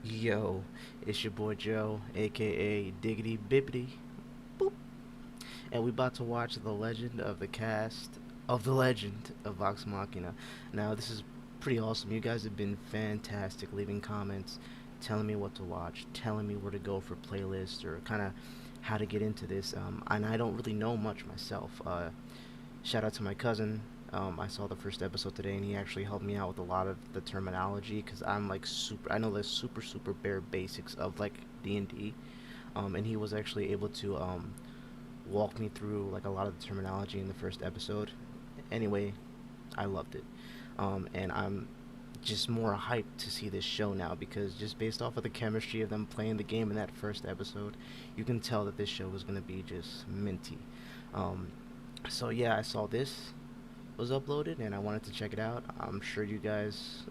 Yo, it's your boy Joe, aka Diggity Bibbity Boop, and we about to watch the legend of the cast of the legend of Vox Machina. Now, this is pretty awesome. You guys have been fantastic, leaving comments, telling me what to watch, telling me where to go for playlists, or kind of how to get into this. And I don't really know much myself. Shout out to my cousin. I saw the first episode today, and he actually helped me out with a lot of the terminology because I'm like super. I know the super bare basics of like D&D, and he was actually able to walk me through like a lot of the terminology in the first episode. Anyway, I loved it, and I'm just more hyped to see this show now because just based off of the chemistry of them playing the game in that first episode, you can tell that this show is gonna be just minty. Um, so yeah, I saw this was uploaded and I wanted to check it out. I'm sure you guys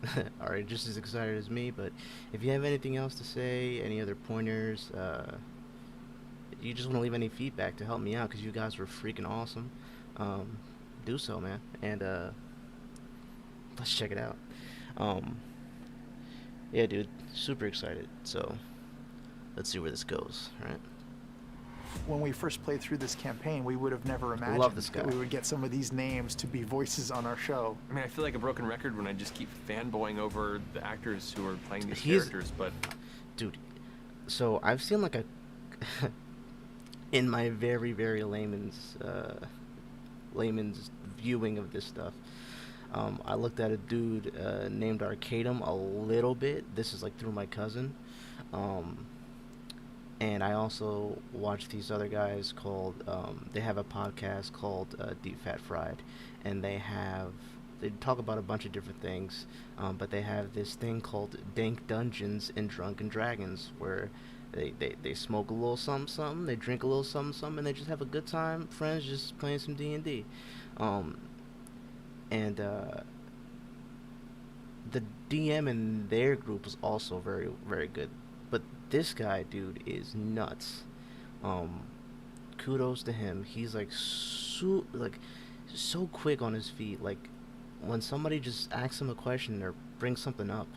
are just as excited as me, but if you have anything else to say, any other pointers, you just want to leave any feedback to help me out because you guys were freaking awesome, um, do so, man. And let's check it out. Um, yeah, dude, super excited. So let's see where this goes, right? When we first played through this campaign, we would have never Love imagined this guy. that we would get some of these names to be voices on our show. I mean, I feel like a broken record when I just keep fanboying over the actors who are playing these He's, characters, but dude. So I've seen like a in my very layman's viewing of this stuff. I looked at a dude named Arcadum a little bit. This is like through my cousin. Um, and I also watch these other guys called. They have a podcast called Deep Fat Fried, and they talk about a bunch of different things. But they have this thing called Dank Dungeons and Drunken Dragons, where they smoke a little something something, they drink a little something something, and they just have a good time, friends, just playing some D&D. Um, and the DM in their group was also very good. But this guy, dude, is nuts. Um, Kudos to him. He's like so quick on his feet. Like when somebody just asks him a question or brings something up,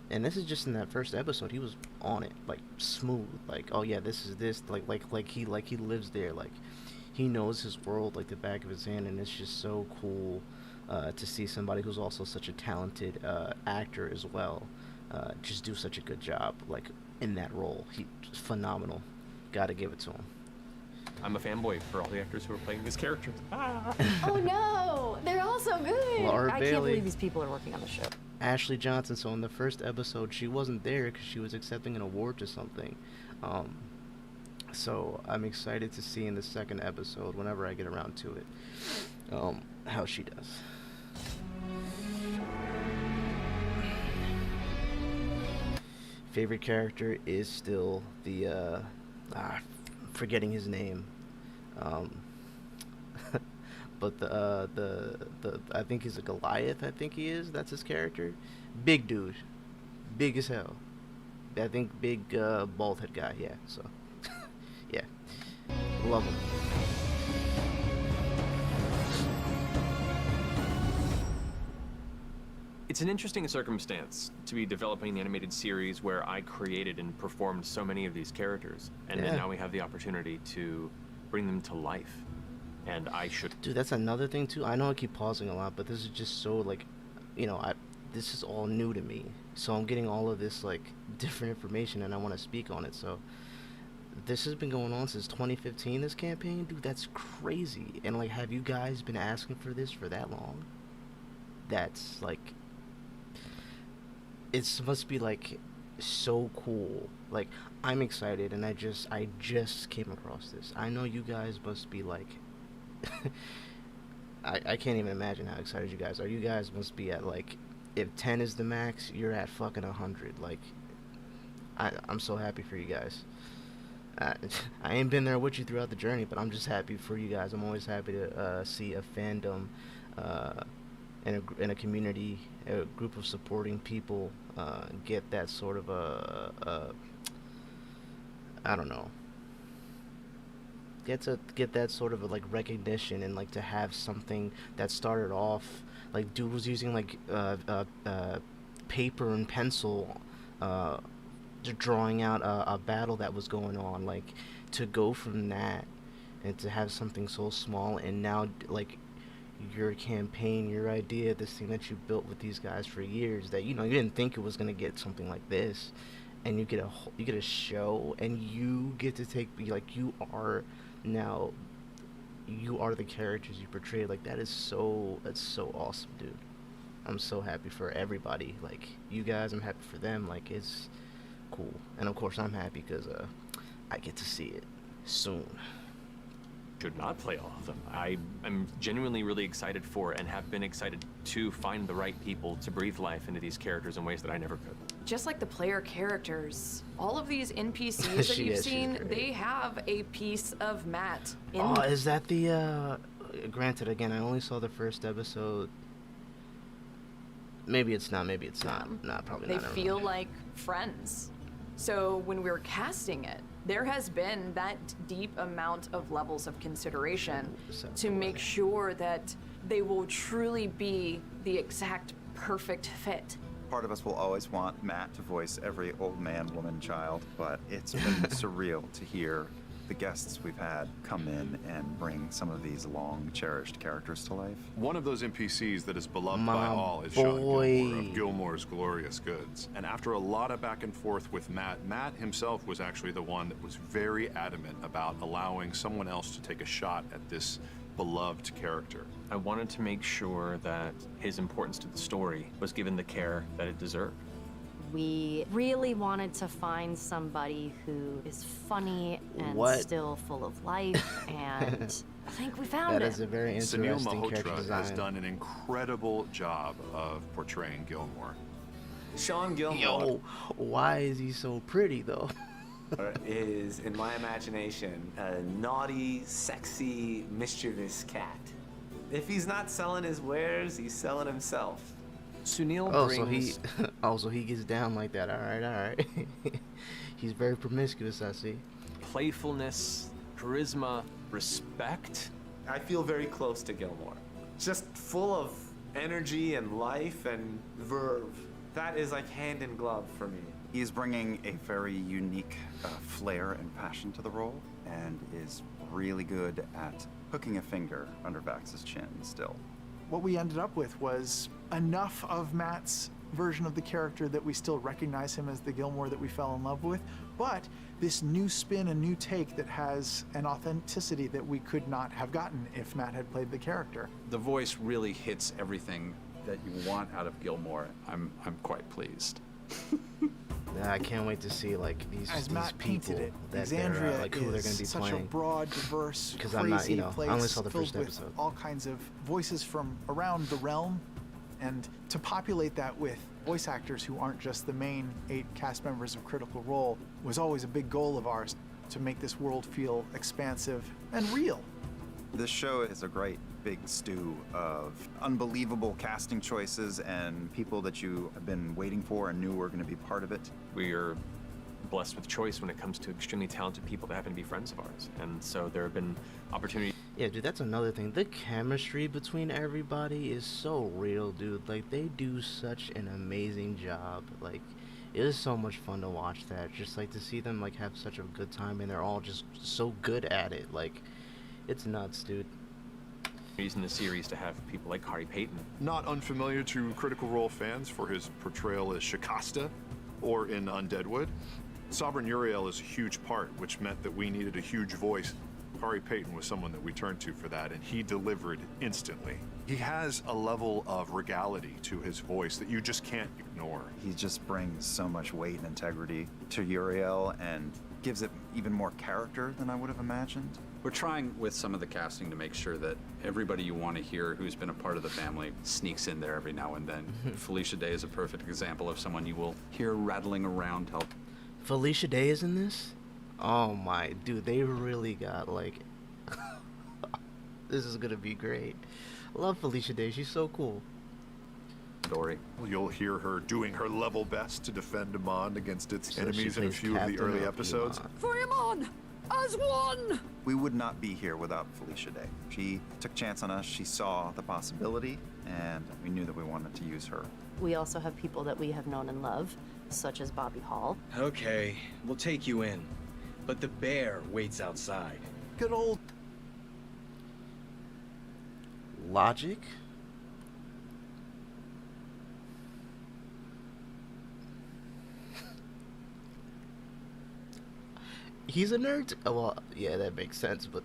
and this is just in that first episode, he was on it, like smooth. Like, oh yeah, this is this. Like he lives there. Like he knows his world like the back of his hand, and it's just so cool to see somebody who's also such a talented actor as well just do such a good job like in that role. He phenomenal. Gotta give it to him. I'm a fanboy for all the actors who are playing these characters. Ah! Oh no, they're all so good. Laura I can't Bailey, believe these people are working on the show. Ashley Johnson. So in the first episode, she wasn't there because she was accepting an award or something. Um, so I'm excited to see in the second episode, whenever I get around to it, how she does. Favorite character is still the forgetting his name, um, but the I think he's a Goliath. I think he is. That's his character. Big dude, big as hell. I think big bald head guy. Yeah. So yeah, love him. It's an interesting circumstance to be developing an animated series where I created and performed so many of these characters, and then Yeah. now we have the opportunity to bring them to life. And I should. Dude, that's another thing too. I know I keep pausing a lot, but this is just so like, I this is all new to me. So I'm getting all of this like different information, and I want to speak on it. So this has been going on since 2015. This campaign, dude, that's crazy. And like, have you guys been asking for this for that long? That's like, it must be like so cool. Like, I'm excited, and I just came across this. I know you guys must be like. I can't even imagine how excited you guys are. You guys must be at like, if 10 is the max, you're at fucking 100. Like, I'm so happy for you guys. I, I ain't been there with you throughout the journey, but I'm just happy for you guys. I'm always happy to see a fandom uh, in a community, a group of supporting people get that sort of I don't know, get that sort of like recognition, and like to have something that started off like dude was using like paper and pencil uh drawing out a battle that was going on, like to go from that and to have something so small, and now like your campaign, your idea, this thing that you built with these guys for years, that you didn't think it was gonna get something like this, and you get a show, and you get to take, like, now you are the characters you portray. Like, that's so awesome, dude. I'm so happy for everybody, like you guys. I'm happy for them. Like, it's cool, and of course I'm happy because I get to see it soon. Should not play all of them. I am genuinely really excited for and have been excited to find the right people to breathe life into these characters in ways that I never could. Just like the player characters, all of these NPCs that you've seen, they have a piece of Matt in Oh, is that the granted, again, I only saw the first episode. Maybe it's not, maybe it's not. Nah, probably They not. Never feel mind. like friends. So when we were casting it, there has been that deep amount of levels of consideration to make sure that they will truly be the exact perfect fit. Part of us will always want Matt to voice every old man, woman, child, but it's been surreal to hear the guests we've had come in and bring some of these long cherished characters to life. One of those NPCs that is beloved My by all is boy. Sean Gilmore of Gilmore's Glorious Goods. And after a lot of back and forth with Matt himself was actually the one that was very adamant about allowing someone else to take a shot at this beloved character. I wanted to make sure that his importance to the story was given the care that it deserved. We really wanted to find somebody who is funny and What? still full of life, and I think we found That it. is a very Sunil interesting character Malhotra design. has done an incredible job of portraying Gilmore. Sean Gilmore Yo, why is he so pretty though? is, in my imagination, a naughty, sexy, mischievous cat. If he's not selling his wares, he's selling himself. Sunil Oh, brings so he gets down like that. All right. He's very promiscuous, I see. playfulness, charisma, respect. I feel very close to Gilmore. Just full of energy and life and verve. That is like hand in glove for me. He is bringing a very unique flair and passion to the role, and is really good at hooking a finger under Vax's chin still. What we ended up with was enough of Matt's version of the character that we still recognize him as the Gilmore that we fell in love with, but this new spin, a new take that has an authenticity that we could not have gotten if Matt had played the character. The voice really hits everything that you want out of Gilmore. I'm quite pleased. Yeah, I can't wait to see like these As Matt people painted it, that Exandria they're like who they're going to is be such playing. a broad, diverse, 'Cause crazy I'm not, I place only saw the filled first with episode. all kinds of voices from around the realm, and to populate that with voice actors who aren't just the main 8 cast members of Critical Role was always a big goal of ours, to make this world feel expansive and real. This show is a great big stew of unbelievable casting choices and people that you have been waiting for and knew were going to be part of it. We are blessed with choice when it comes to extremely talented people that happen to be friends of ours. And so there have been opportunities. Yeah, dude, that's another thing. The chemistry between everybody is so real, dude. Like, they do such an amazing job. Like, it is so much fun to watch that. Just, like, to see them, like, have such a good time, and they're all just so good at it. Like, it's nuts, dude. In the series to have people like Harry Payton. Not unfamiliar to Critical Role fans for his portrayal as Shikasta or in Undeadwood. Sovereign Uriel is a huge part, which meant that we needed a huge voice. Harry Payton was someone that we turned to for that, and he delivered instantly. He has a level of regality to his voice that you just can't ignore. He just brings so much weight and integrity to Uriel and gives it even more character than I would have imagined. We're trying with some of the casting to make sure that everybody you want to hear who's been a part of the family sneaks in there every now and then. Felicia Day is a perfect example of someone you will hear rattling around. Felicia Day is in this? Oh my, dude, they really got, like... This is gonna be great. I love Felicia Day, she's so cool. Story. You'll hear her doing her level best to defend Amon against its So enemies she in a plays few of the Captain early of episodes. Amon. For Amon, as one! We would not be here without Felicia Day. She took a chance on us, she saw the possibility, and we knew that we wanted to use her. We also have people that we have known and love, such as Bobby Hall. Okay, we'll take you in. But the bear waits outside. Good old Logic? He's a nerd. Oh, well, yeah, that makes sense, but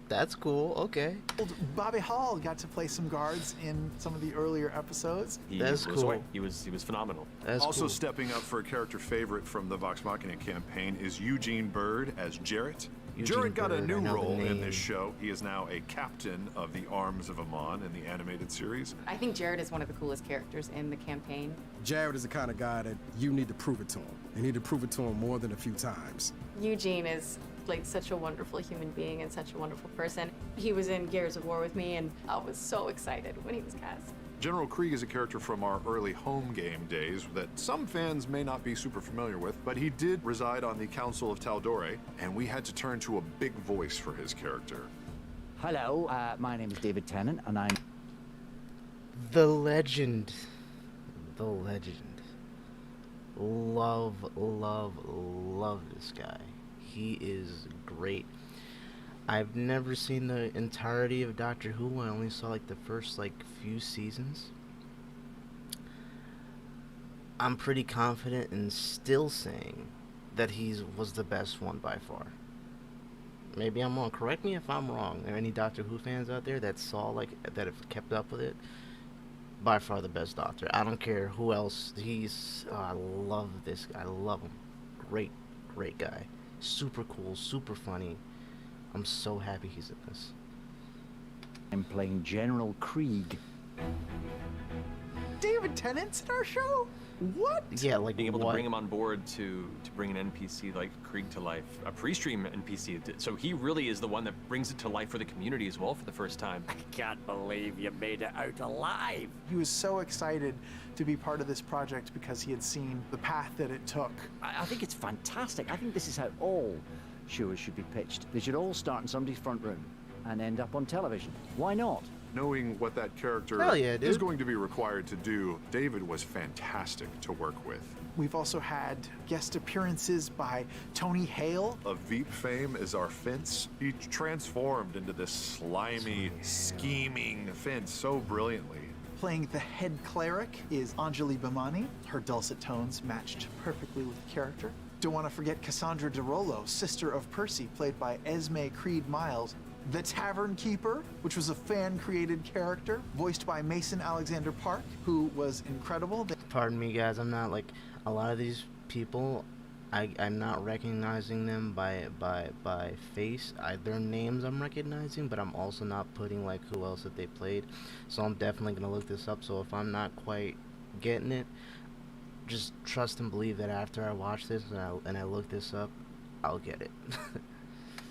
that's cool. Okay. Bobby Hall got to play some guards in some of the earlier episodes. That's was cool. away. He was phenomenal. That's Also cool. stepping up for a character favorite from the Vox Machina campaign is Eugene Bird as Jarrett. Eugene Jarrett got a Bird, new I know the role in name. this show. He is now a captain of the Arms of Amon in the animated series. I think Jared is one of the coolest characters in the campaign. Jared is the kind of guy that you need to prove it to him. You need to prove it to him more than a few times. Eugene is like such a wonderful human being and such a wonderful person. He was in Gears of War with me, and I was so excited when he was cast. General Krieg is a character from our early home game days that some fans may not be super familiar with, but he did reside on the Council of Taldore, and we had to turn to a big voice for his character. Hello, my name is David Tennant, and I'm The legend. The legend. Love, love, love this guy. He is great. I've never seen the entirety of Doctor Who. I only saw like the first few seasons. I'm pretty confident in still saying that he was the best one by far. Maybe I'm wrong. Correct me if I'm wrong. Are there any Doctor Who fans out there that saw that have kept up with it? By far the best Doctor. I don't care who else. I love this guy. I love him. Great, great guy. Super cool, super funny. I'm so happy he's in this. playing General Krieg. David Tennant's in our show? What? Yeah, like being able what? to bring him on board to bring an NPC like Krieg to life, a pre-stream NPC. So he really is the one that brings it to life for the community as well for the first time. I can't believe you made it out alive. He was so excited to be part of this project because he had seen the path that it took. I think it's fantastic. I think this is how all shows should be pitched. They should all start in somebody's front room and end up on television. Why not? Knowing what that character Hell yeah, dude. is going to be required to do, David was fantastic to work with. We've also had guest appearances by Tony Hale. Of Veep fame is our Fence. He transformed into this slimy, scheming Fence so brilliantly. Playing the head cleric is Anjali Bhimani. Her dulcet tones matched perfectly with the character. Don't want to forget Cassandra DeRollo, sister of Percy, played by Esme Creed Miles. The Tavern Keeper, which was a fan-created character, voiced by Mason Alexander Park, who was incredible. Pardon me, guys. I'm not a lot of these people. I'm not recognizing them by face. Their names I'm recognizing, but I'm also not putting who else that they played. So I'm definitely gonna look this up. So if I'm not quite getting it, just trust and believe that after I watch this and I look this up, I'll get it.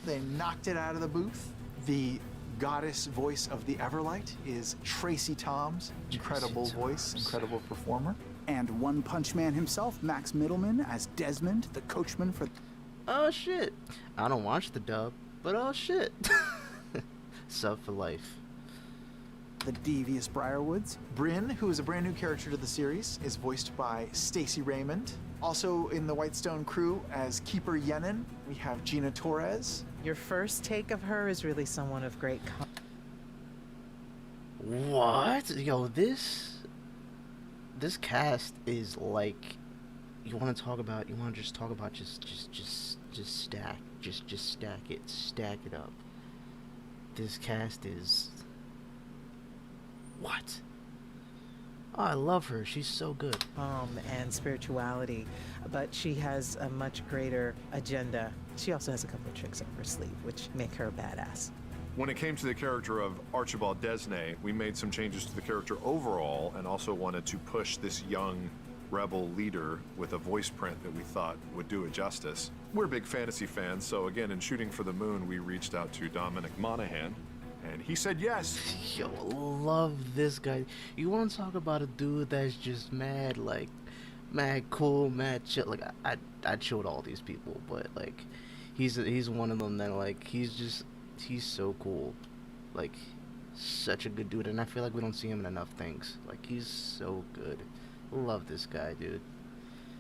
They knocked it out of the booth. The goddess voice of the Everlight is Tracy Toms. Incredible voice, incredible performer. And One Punch Man himself, Max Middleman, as Desmond, the coachman for... Oh shit. I don't watch the dub, but oh shit. Sub for life. The Devious Briarwoods. Bryn, who is a brand new character to the series, is voiced by Stacey Raymond. Also in the Whitestone crew as Keeper Yenin, we have Gina Torres. Your first take of her is really someone of great What? Yo, this cast is you want to just talk about stack it up. This cast is what? Oh, I love her. She's so good. and spirituality, but she has a much greater agenda. She also has a couple of tricks up her sleeve, which make her badass. When it came to the character of Archibald Desney, we made some changes to the character overall and also wanted to push this young rebel leader with a voice print that we thought would do it justice. We're big fantasy fans, so again, in Shooting for the Moon, we reached out to Dominic Monaghan, and he said yes. Yo, love this guy. You want to talk about a dude that's just mad cool, mad chill. I chilled all these people, but he's one of them that he's so cool. Such a good dude, and I feel like we don't see him in enough things. He's so good. Love this guy, dude.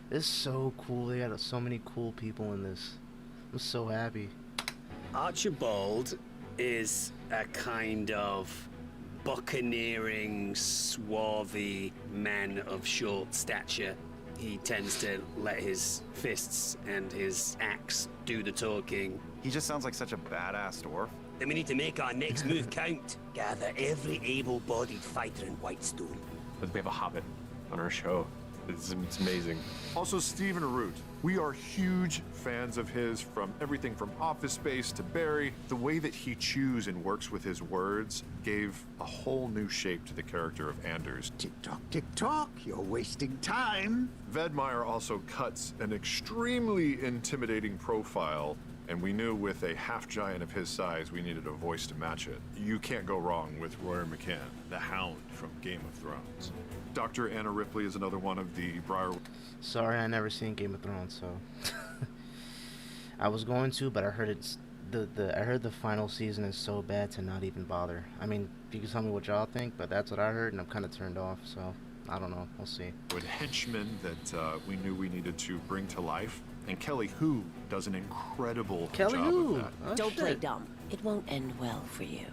This is so cool. They got so many cool people in this. I'm so happy. Archibald is a kind of buccaneering, swarthy man of short stature. He tends to let his fists and his axe do the talking. He just sounds like such a badass dwarf. Then we need to make our next move count. Gather every able-bodied fighter in Whitestone. But we have a hobbit on our show. It's amazing. Also, Stephen Root. We are huge fans of his, from everything from Office Space to Barry. The way that he chews and works with his words gave a whole new shape to the character of Anders. Tick-tock, tick-tock, you're wasting time. Vedmeyer also cuts an extremely intimidating profile, and we knew with a half-giant of his size, we needed a voice to match it. You can't go wrong with Rory McCann, the Hound from Game of Thrones. Dr. Anna Ripley is another one of the Briar... Sorry, I never seen Game of Thrones, so... I was going to, but I heard it's... I heard the final season is so bad to not even bother. I mean, you can tell me what y'all think, but that's what I heard, and I'm kind of turned off, so... I don't know. We'll see. With henchmen that we knew we needed to bring to life. And Kelly Hu does an incredible job of that. Oh, Don't play dumb. It won't end well for you.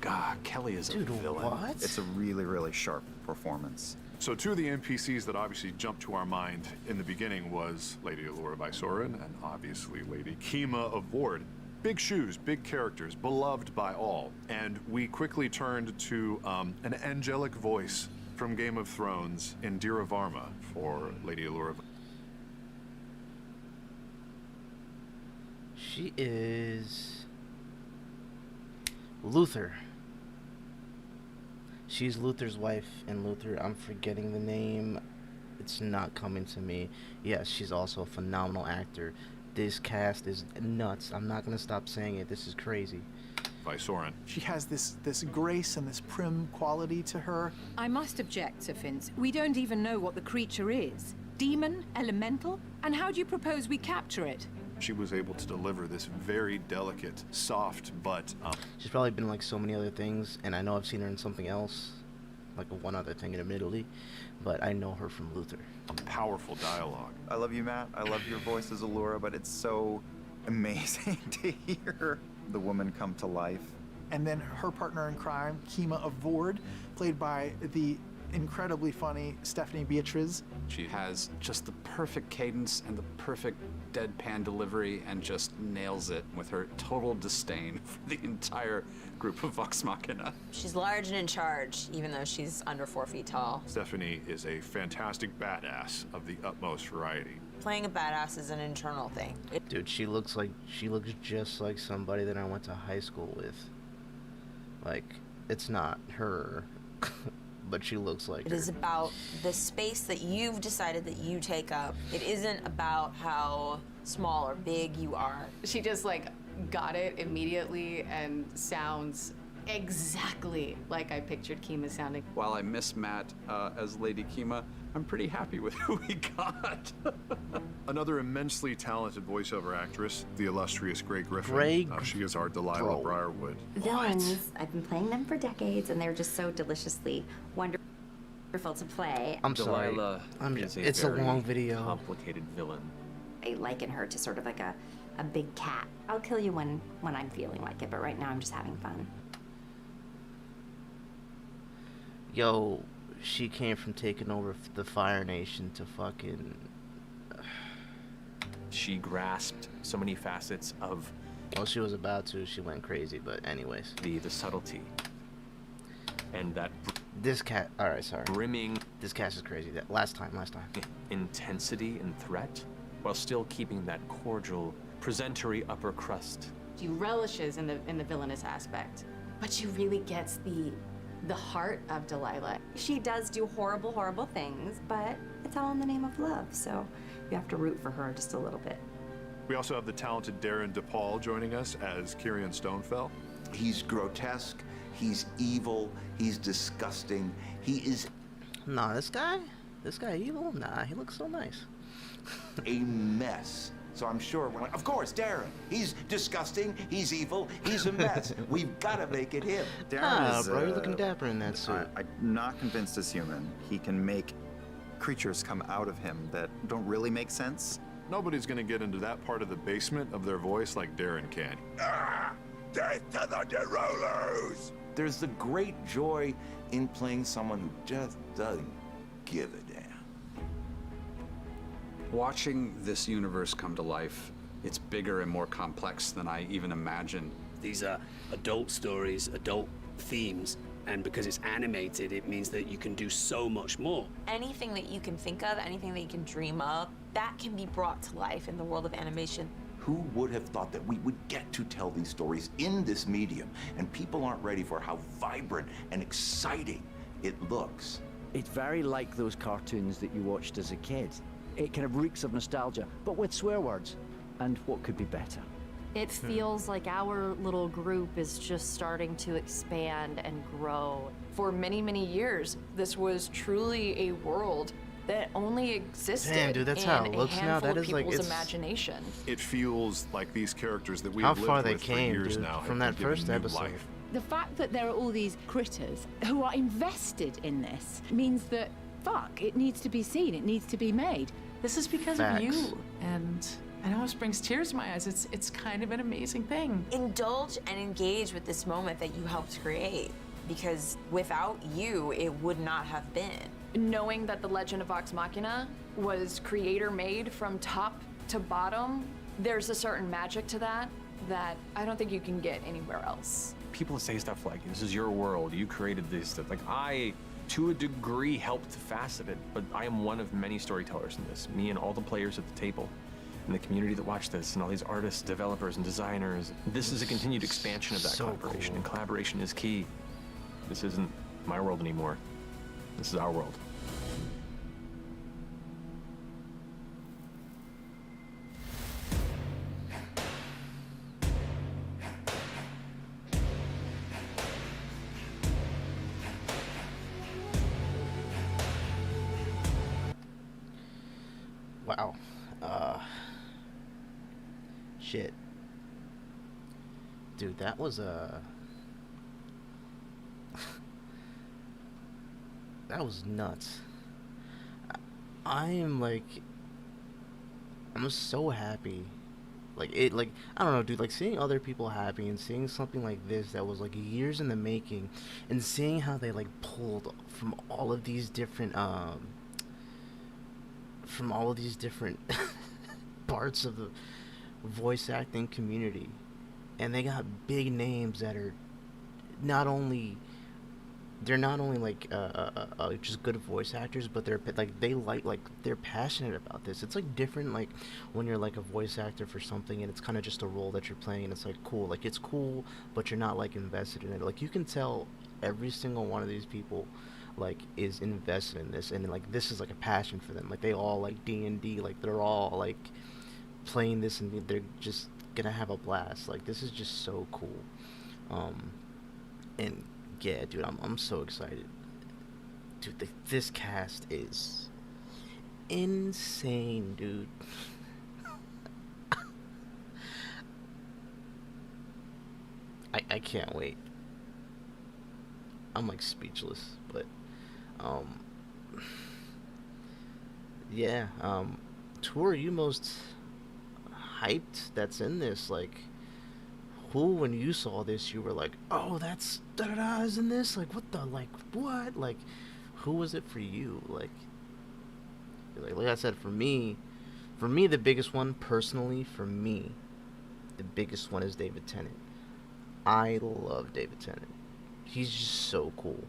God, Kelly is a villain. What? It's a really, really sharp performance. So two of the NPCs that obviously jumped to our mind in the beginning was Lady Allura by Soren and obviously Lady Kima of Ward. Big shoes, big characters, beloved by all. And we quickly turned to an angelic voice from Game of Thrones, Indira Varma, for Lady Allura. She is... Luther. She's Luther's wife, and Luther, I'm forgetting the name. It's not coming to me. Yes, she's also a phenomenal actor. This cast is nuts. I'm not going to stop saying it. This is crazy. By Soren. She has this grace and this prim quality to her. I must object, Sir Finns. We don't even know what the creature is. Demon? Elemental? And how do you propose we capture it? She was able to deliver this very delicate, soft, but... She's probably been like so many other things, and I know I've seen her in something else, like one other thing admittedly, but I know her from Luther. Powerful dialogue. I love you, Matt. I love your voice as Allura, but it's so amazing to hear the woman come to life. And then her partner in crime, Kima of Vord, played by the incredibly funny Stephanie Beatriz. She has just the perfect cadence and the perfect deadpan delivery and just nails it with her total disdain for the entire group of Vox Machina. She's large and in charge, even though she's under 4 feet tall. Stephanie is a fantastic badass of the utmost variety. Playing a badass is an internal thing. Dude, she looks just like somebody that I went to high school with. Like, it's not her, but she looks like her. It is about the space that you've decided that you take up. It isn't about how small or big you are. She just like got it immediately and sounds exactly like I pictured Kima sounding. While I miss Matt as Lady Kima, I'm pretty happy with who we got. Another immensely talented voiceover actress, the illustrious Grey Griffin. She is our Delilah Briarwood. Villains. I've been playing them for decades, and they're just so deliciously wonderful to play. I'm sorry. Delilah It's a long video. Complicated villain. I liken her to sort of like a big cat. I'll kill you when I'm feeling like it, but right now I'm just having fun. Yo, she came from taking over the Fire Nation to fucking... She grasped so many facets of... Well, she was about to. She went crazy, but anyways. The subtlety. And that... This cat... Alright, sorry. Brimming... This cast is crazy. Last time. Intensity and threat, while still keeping that cordial, presentory upper crust. She relishes in the villainous aspect, but she really gets the heart of Delilah. She does do horrible, horrible things, but it's all in the name of love, so you have to root for her just a little bit. We also have the talented Darren DePaul joining us as Kyrian Stonefell. He's grotesque, he's evil, he's disgusting, he is... Nah, this guy evil? Nah, he looks so nice. a mess. So I'm sure we're like, of course, Darren. He's disgusting, he's evil, he's a mess. We've got to make it him. Darren is, bro, you're looking dapper in that suit. I'm not convinced as human. He can make creatures come out of him that don't really make sense. Nobody's gonna get into that part of the basement of their voice like Darren can. Death to the Derolers! There's the great joy in playing someone who just doesn't give a damn. Watching this universe come to life, it's bigger and more complex than I even imagined. These are adult stories, adult themes, and because it's animated, it means that you can do so much more. Anything that you can think of, anything that you can dream of, that can be brought to life in the world of animation. Who would have thought that we would get to tell these stories in this medium, and people aren't ready for how vibrant and exciting it looks. It's very like those cartoons that you watched as a kid. It kind of reeks of nostalgia, but with swear words. And what could be better? It feels like our little group is just starting to expand and grow. For many, many years, this was truly a world that only existed Damn, dude, that's in how it a looks now. handful That of is like people's it's imagination. It feels like these characters that we've how lived far they with came, for years dude, now from have that been given first new episode. life. The fact that there are all these critters who are invested in this means that, fuck, it needs to be seen, it needs to be made. This is because Facts. of you, and it almost brings tears to my eyes. It's kind of an amazing thing. Indulge and engage with this moment that you helped create, because without you, it would not have been. Knowing that the Legend of Vox Machina was creator made from top to bottom, there's a certain magic to that I don't think you can get anywhere else. People say stuff like, this is your world, you created this stuff. Like, I, to a degree, helped facet it, but I am one of many storytellers in this. Me and all the players at the table, and the community that watch this, and all these artists, developers, and designers. This is a continued expansion of that collaboration, and collaboration is key. This isn't my world anymore. This is our world. Wow. Shit. Dude, that was that was nuts. I'm so happy. I don't know, dude, like seeing other people happy and seeing something like this that was like years in the making, and seeing how they like pulled from all of these different parts of the voice acting community, and they got big names that are not only just good voice actors, but they're passionate about this. It's like different, like when you're like a voice actor for something and it's kind of just a role that you're playing, and it's like cool, like it's cool, but you're not like invested in it. Like you can tell every single one of these people like is invested in this, and like this is like a passion for them. Like they all like D&D, like they're all like playing this and they're just gonna have a blast. Like this is just so cool. And yeah, dude, I'm so excited. Dude, this cast is insane, dude. I can't wait. I'm like speechless, but yeah, who are you most hyped that's in this? Like, who, when you saw this, you were like, oh, that's da-da-da is in this? Like, what the, like, what? Like, who was it for you? Like I said, for me, the biggest one, personally, the biggest one is David Tennant. I love David Tennant. He's just so cool.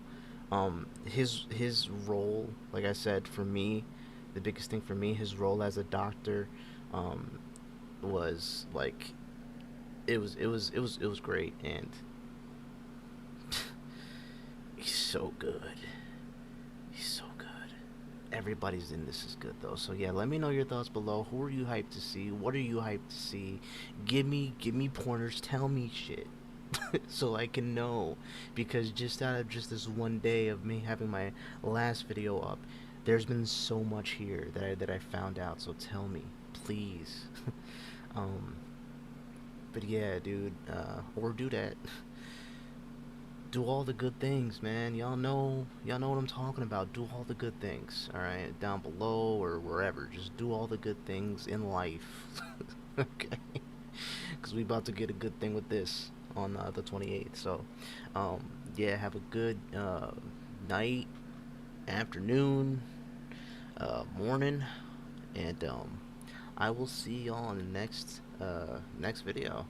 His role, like I said, for me, the biggest thing for me, his role as a doctor, was like, it was great, and he's so good. He's so good. Everybody's in this is good though. So yeah, let me know your thoughts below. Who are you hyped to see? What are you hyped to see? Give me pointers. Tell me shit. So I can know, because just out of just this one day of me having my last video up, there's been so much here that I found out. So tell me, please. But yeah, dude, or do that. do all the good things, man. Y'all know what I'm talking about. Do all the good things, all right, down below or wherever. Just do all the good things in life. Okay, because we about to get a good thing with this on the 28th. So yeah, have a good night, afternoon, morning, and I will see y'all in the next video.